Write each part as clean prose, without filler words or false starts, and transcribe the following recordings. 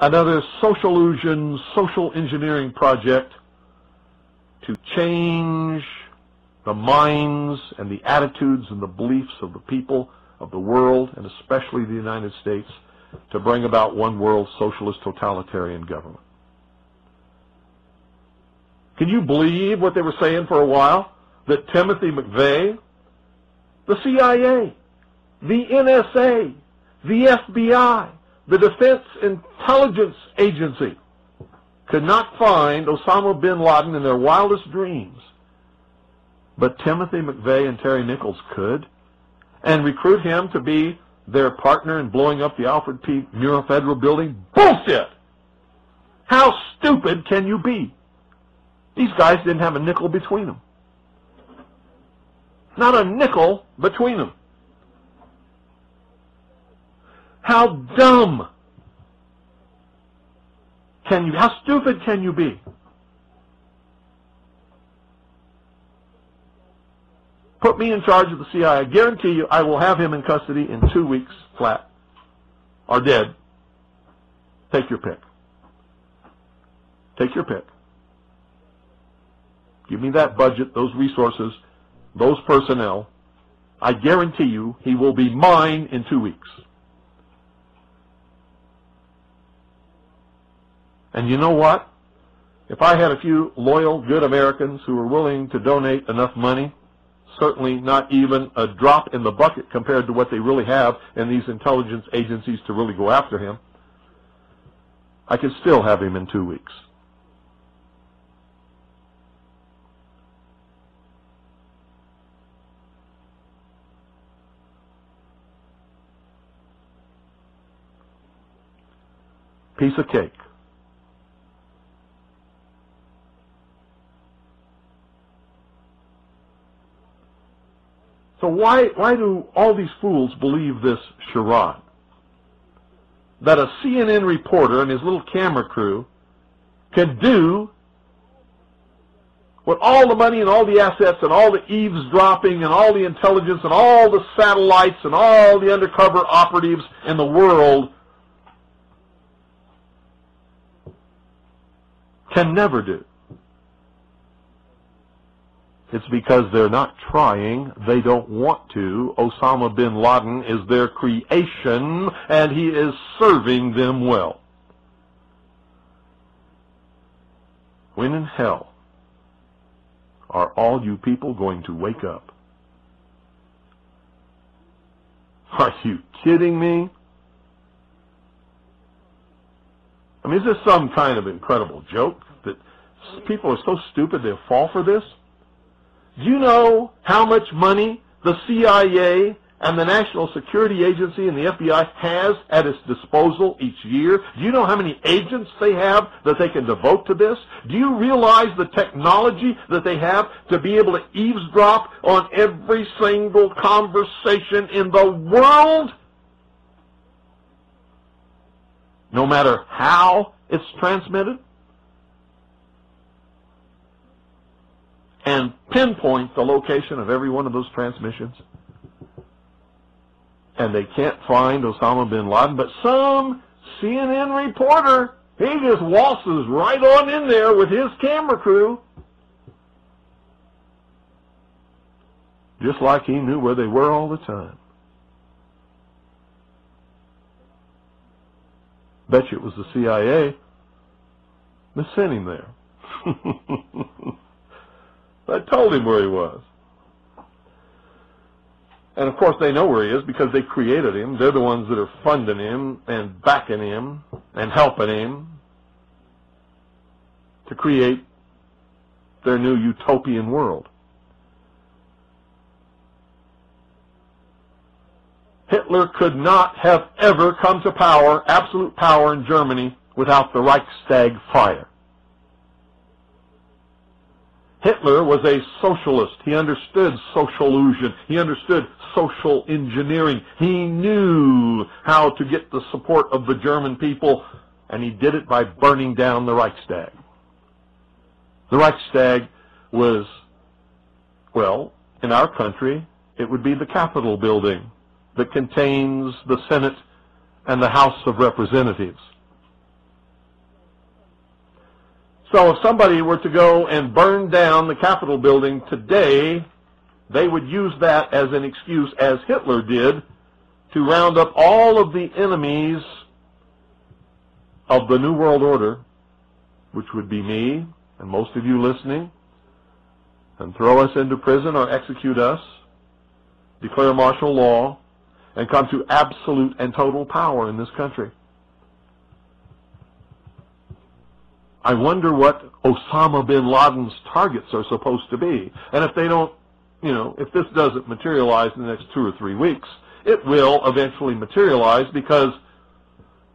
another social illusion, social engineering project to change the minds and the attitudes and the beliefs of the people of the world, and especially the United States, to bring about one world socialist totalitarian government. Can you believe what they were saying for a while? That Timothy McVeigh, the CIA, the NSA, the FBI, the Defense Intelligence Agency could not find Osama bin Laden in their wildest dreams. But Timothy McVeigh and Terry Nichols could, and recruit him to be their partner in blowing up the Alfred P. Murrah Federal Building? Bullshit! How stupid can you be? These guys didn't have a nickel between them. Not a nickel between them. How dumb can you, how stupid can you be? Put me in charge of the CIA. I guarantee you I will have him in custody in 2 weeks flat. Or dead. Take your pick. Take your pick. Give me that budget, those resources, those personnel. I guarantee you he will be mine in 2 weeks. And you know what? If I had a few loyal, good Americans who were willing to donate enough money, certainly not even a drop in the bucket compared to what they really have in these intelligence agencies to really go after him, I could still have him in 2 weeks. Piece of cake. So why do all these fools believe this charade? That a CNN reporter and his little camera crew can do what all the money and all the assets and all the eavesdropping and all the intelligence and all the satellites and all the undercover operatives in the world can never do. It's because they're not trying. They don't want to. Osama bin Laden is their creation, and he is serving them well. When in hell are all you people going to wake up? Are you kidding me? I mean, is this some kind of incredible joke that people are so stupid they'll fall for this? Do you know how much money the CIA and the National Security Agency and the FBI has at its disposal each year? Do you know how many agents they have that they can devote to this? Do you realize the technology that they have to be able to eavesdrop on every single conversation in the world? No matter how it's transmitted? And pinpoint the location of every one of those transmissions. And they can't find Osama bin Laden, but some CNN reporter, he just waltzes right on in there with his camera crew. Just like he knew where they were all the time. Bet you it was the CIA that sent him there. I told him where he was. And of course they know where he is because they created him. They're the ones that are funding him and backing him and helping him to create their new utopian world. Hitler could not have ever come to power, absolute power in Germany, without the Reichstag fire. Hitler was a socialist. He understood social illusion. He understood social engineering. He knew how to get the support of the German people, and he did it by burning down the Reichstag. The Reichstag was, well, in our country, it would be the Capitol building that contains the Senate and the House of Representatives. So if somebody were to go and burn down the Capitol building today, they would use that as an excuse, as Hitler did, to round up all of the enemies of the New World Order, which would be me and most of you listening, and throw us into prison or execute us, declare martial law, and come to absolute and total power in this country. I wonder what Osama bin Laden's targets are supposed to be. And if they don't, if this doesn't materialize in the next 2 or 3 weeks, it will eventually materialize because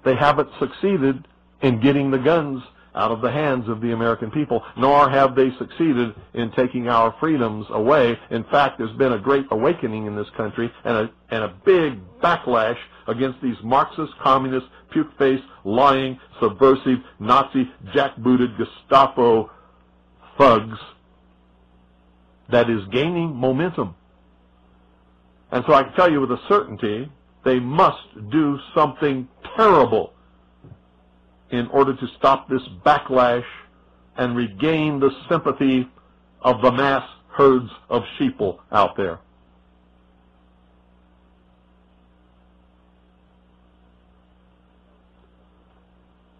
they haven't succeeded in getting the guns out of the hands of the American people, nor have they succeeded in taking our freedoms away. In fact, there's been a great awakening in this country and a big backlash against these Marxist, communist, puke-faced, lying, subversive, Nazi, jackbooted Gestapo thugs that is gaining momentum. And so I can tell you with a certainty, they must do something terrible in order to stop this backlash and regain the sympathy of the mass herds of sheeple out there.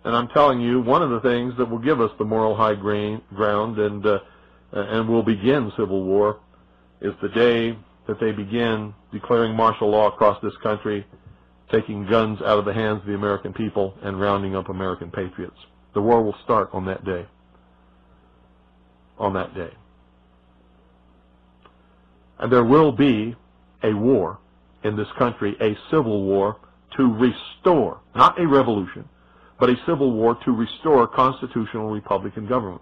And I'm telling you, one of the things that will give us the moral high ground and will begin civil war is the day that they begin declaring martial law across this country, taking guns out of the hands of the American people and rounding up American patriots. The war will start on that day. On that day. And there will be a war in this country, a civil war to restore, not a revolution, but a civil war to restore constitutional Republican government.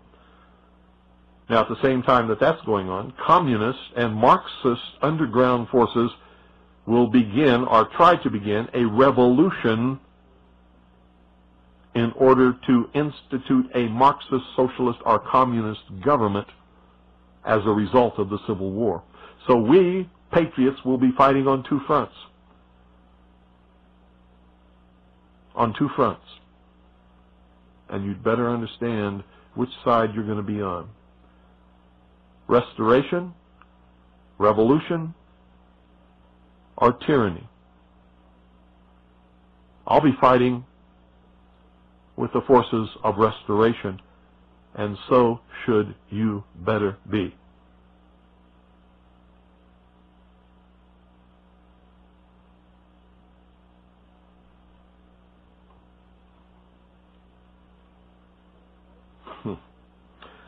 Now, at the same time that that's going on, communist and Marxist underground forces will begin, or try to begin, a revolution in order to institute a Marxist, socialist, or communist government as a result of the Civil War. So we, patriots, will be fighting on 2 fronts. On 2 fronts. And you'd better understand which side you're going to be on. Restoration, revolution, or tyranny. I'll be fighting with the forces of restoration, and so should you better be.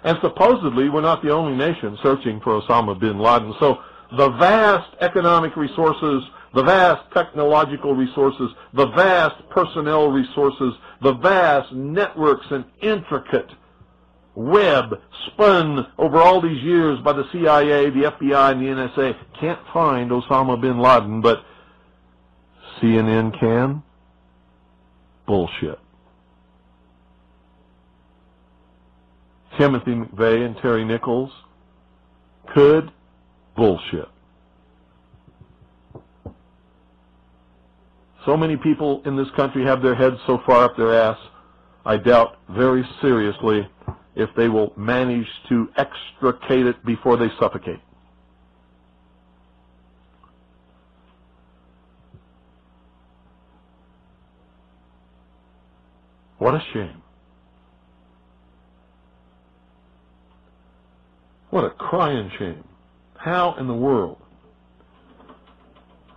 And supposedly, we're not the only nation searching for Osama bin Laden. So the vast economic resources, the vast technological resources, the vast personnel resources, the vast networks and intricate web spun over all these years by the CIA, the FBI, and the NSA can't find Osama bin Laden, but CNN can? Bullshit. Timothy McVeigh and Terry Nichols could? Bullshit. So many people in this country have their heads so far up their ass, I doubt very seriously if they will manage to extricate it before they suffocate. What a shame. What a crying shame. How in the world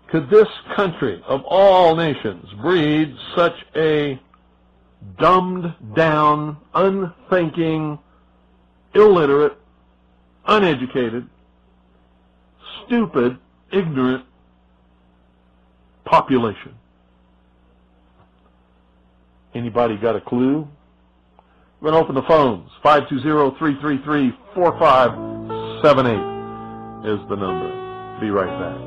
could this country of all nations breed such a dumbed down, unthinking, illiterate, uneducated, stupid, ignorant population? Anybody got a clue? We're going to open the phones. 520-333-4578 is the number. Be right back.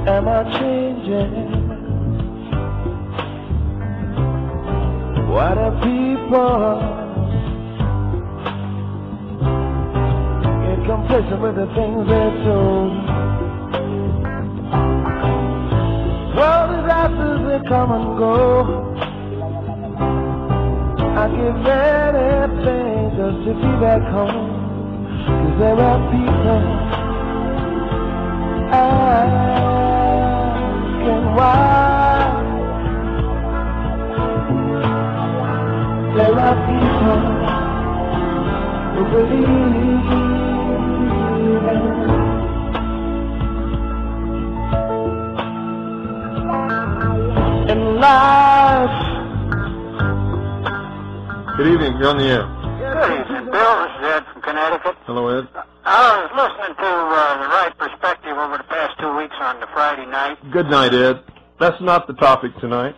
Am I changing? Why do people get complacent with the things they're told? Well, disasters, they come and go. I give anything just to be back home. 'Cause there are people asking why. There are people who believe in life. Good evening. You're on the air. Good evening, Bill. This is Ed from Connecticut. Hello, Ed. I was listening to The Right Perspective over the past 2 weeks on the Friday night. Good night, Ed. That's not the topic tonight.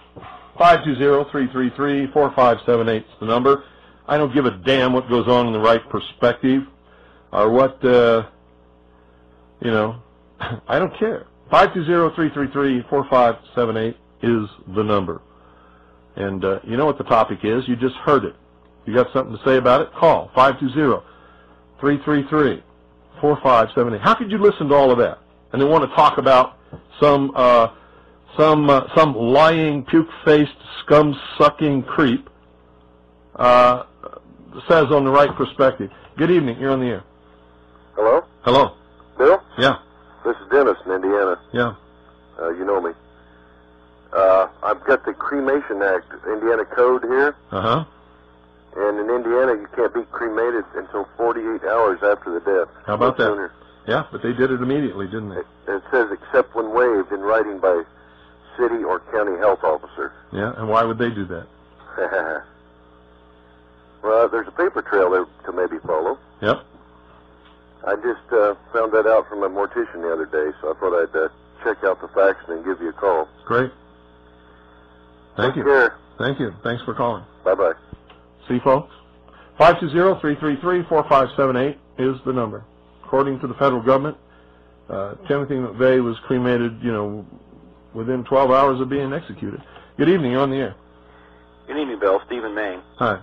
520-333-4578 is the number. I don't give a damn what goes on in The Right Perspective or what, I don't care. 520-333-4578 is the number. And you know what the topic is. You just heard it. You got something to say about it? Call 520-333-4578. How could you listen to all of that and then want to talk about some lying, puke-faced, scum-sucking creep says on The Right Perspective? Good evening. You're on the air. Hello? Hello. Bill? Yeah. This is Dennis in Indiana. Yeah. You know me. I've got the Cremation Act, Indiana Code here. Uh-huh. And in Indiana, you can't be cremated until 48 hours after the death. How about no that? Sooner. Yeah, but they did it immediately, didn't they? It says except when waived in writing by city or county health officer. Yeah, and why would they do that? Well, there's a paper trail there to maybe follow. Yep. I just found that out from a mortician the other day, so I thought I'd check out the facts and then give you a call. Great. Thank you. Take care. Thank you. Thanks for calling. Bye-bye. See, folks? 520-333-4578 is the number. According to the federal government, Timothy McVeigh was cremated, within 12 hours of being executed. Good evening. You're on the air. Good evening, Bill. Stephen Maine. Hi.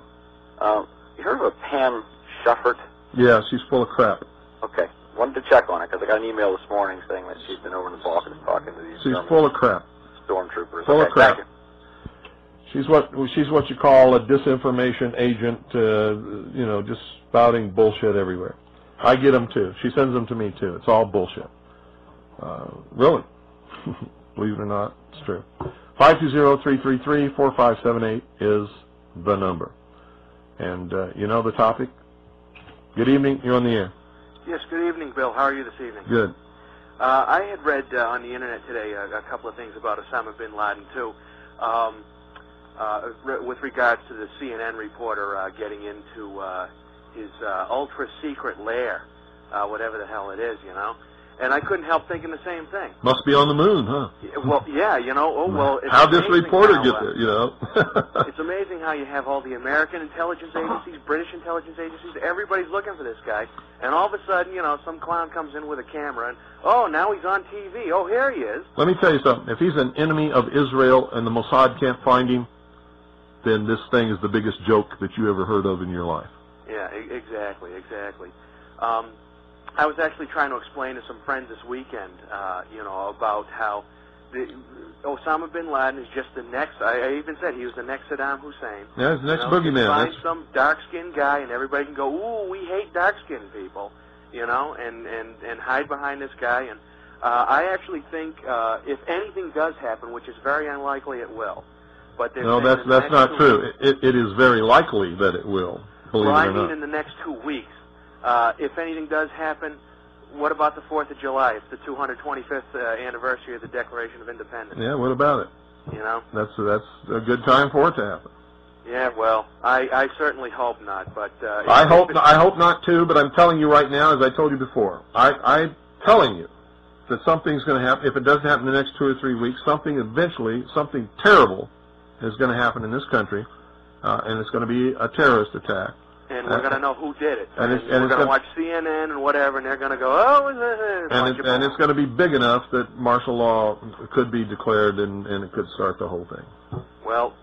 You heard of a Pam Schuffert? Yeah, she's full of crap. Okay. Wanted to check on it because I got an email this morning saying that she's been over in the Balkans talking to these She's full of crap. stormtroopers. Full of crap. Thank you. She's what you call a disinformation agent, just spouting bullshit everywhere. I get them too. She sends them to me too. It's all bullshit. Really. Believe it or not, it's true. 520-333-4578 is the number. And you know the topic? Good evening. You're on the air. Yes, good evening, Bill. How are you this evening? Good. I had read on the Internet today a couple of things about Osama bin Laden, too, with regards to the CNN reporter getting into his ultra-secret lair, whatever the hell it is, And I couldn't help thinking the same thing. Must be on the moon, huh? Well, yeah, It's how'd this reporter how, get there, It's amazing how you have all the American intelligence agencies, British intelligence agencies, everybody's looking for this guy. And all of a sudden, some clown comes in with a camera and, now he's on TV. Oh, here he is. Let me tell you something. If he's an enemy of Israel and the Mossad can't find him, then this thing is the biggest joke that you ever heard of in your life. Yeah, exactly. I was actually trying to explain to some friends this weekend, about how Osama bin Laden is just the next. I even said he was the next Saddam Hussein. Yeah, he's the next boogeyman. Find some dark-skinned guy, and everybody can go, "Ooh, we hate dark-skinned people," and hide behind this guy. And I actually think if anything does happen, which is very unlikely, it will. But no, that's not true. It is very likely that it will. Believe it or not. In the next 2 weeks. If anything does happen, what about the 4th of July? It's the 225th anniversary of the Declaration of Independence. Yeah, what about it? That's a good time for it to happen. Yeah, well, I certainly hope not, but I hope not too. But I'm telling you right now, as I told you before, I'm telling you that something's going to happen. If it doesn't happen in the next 2 or 3 weeks, something terrible is going to happen in this country, and it's going to be a terrorist attack. and we're going to know who did it. And we're going to watch CNN and whatever, and they're going to go, oh, and it's going to be big enough that martial law could be declared, and it could start the whole thing. Well,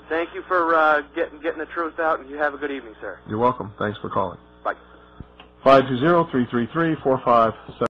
thank you for getting the truth out, and you have a good evening, sir. You're welcome. Thanks for calling. Bye. 520-333-4577.